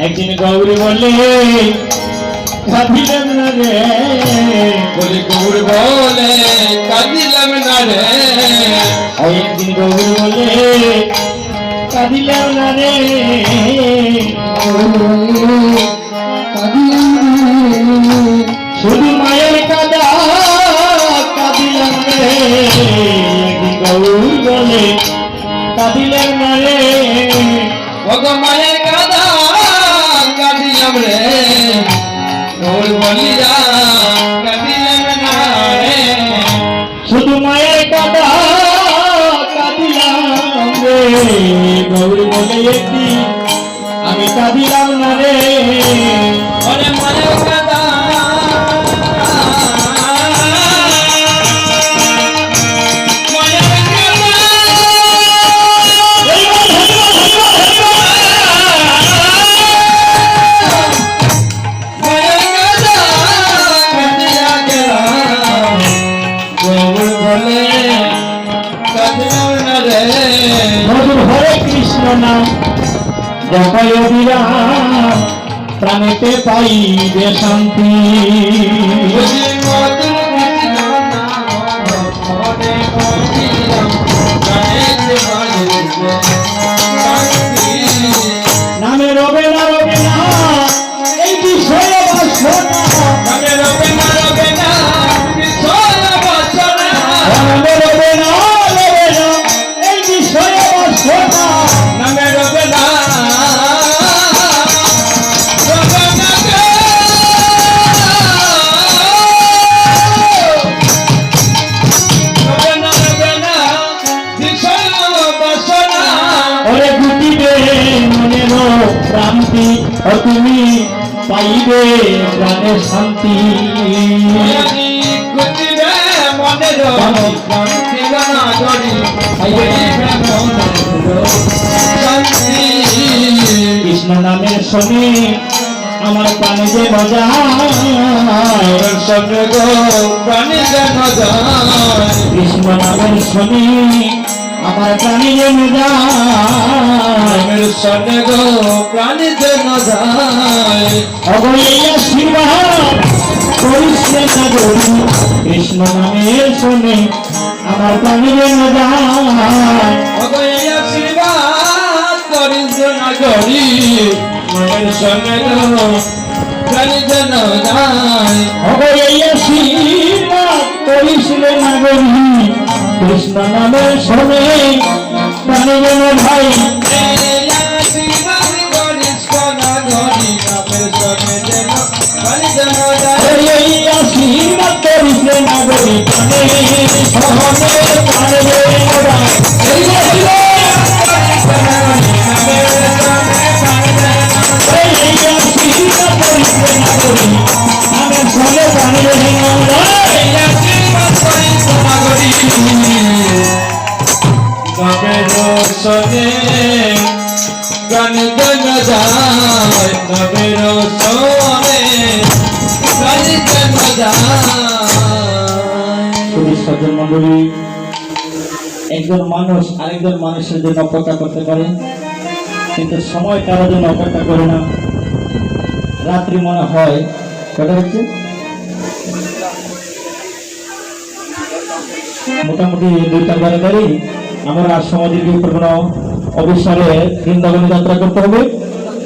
একদিন গৌরী বললে কাঁদিলাম না রে, বলি গৌর বলে কাঁদিলাম না রে। একদিন গৌরী বললে কাঁদিলাম না রে, শুধু মায়ের কাঁদা কাঁদিলাম রে। একদিন গৌরী বলে কাঁদিলাম না রে, ওগো মায়ের কাঁদা কাঁদিলাম রে। গৌর বলিয়া কাঁদিলাম না রে। শুধু মায়ের কাঁদা কাঁদিলাম রে। গৌরী বলে একদিন আমি কাঁদিলাম না রে, ওরে মায়ের কাঁদা মধুর হরে কৃষ্ণ নাম জপয় বিরাম, প্রাণেতে পাইবে শান্তি। নামে রবে না রবে না এই বিষয়ে বাসনা, নামে রবে না রবে না বিষয় বাসনা। নামে রবে না রবে না এই বিষয়ে বাসনা, নামে রবে না রবে না গো। রবে না রবে না বিষয় বাসনা। ওরে ঘুটিবে মনের প্রান্তি, ও তুমি পাইবে প্রাণের শান্তি। ঘুচিবে মনের শান্তি না জড়ি পাইবে মনের শান্তি। কৃষ্ণ নামের শোনে আমার প্রাণে যে মজায়, সঙ্গে গো প্রাণী যেন যায়। কৃষ্ণ নামের শোনে আমার প্রাণে যে মজায়, সঙ্গে গো প্রাণী যেন যায়। অবৈ আশীর্বাদ করিস রে সাগরী, কৃষ্ণ নামের শোনে আমার প্রাণে যে মজায়, অগয় আশীর্বাদ করিস না গরি মনের সঙ্গে গো প্রাণী যেন যায়। অবৈ আশীর্বাদ করিস রে নাগরী, কৃষ্ণ নামের শোনে প্রাণে যে মজায়। এই আশীর্বাদ করিস না গরি মনের সঙ্গে যেন প্রাণী যেন যায়। এই আশীর্বাদ করিস রে নাগরী, প্রাণে শোনে প্রাণে যে মজায়। এই আশীর্বাদ করিস রে নাগরী, নামের শোনে প্রাণে যে মজায়। এই আশীর্বাদ করিস না গরি নবের সনে গান যেন যায়। নবের সনে গান যেন যায়। সজ্জন মন্ডলী, একজন মানুষ আরেকজন মানুষের জন্য অপেক্ষা করতে পারে, কিন্তু সময় কারোর জন্য অপেক্ষা করে না। রাত্রি মনে হয় কটা হচ্ছে, মোটামুটি 2টা বারে আমরা আর সময় দীর্ঘ কোনো অবসরে বৃন্দাবনে যাত্রা করতে হবে।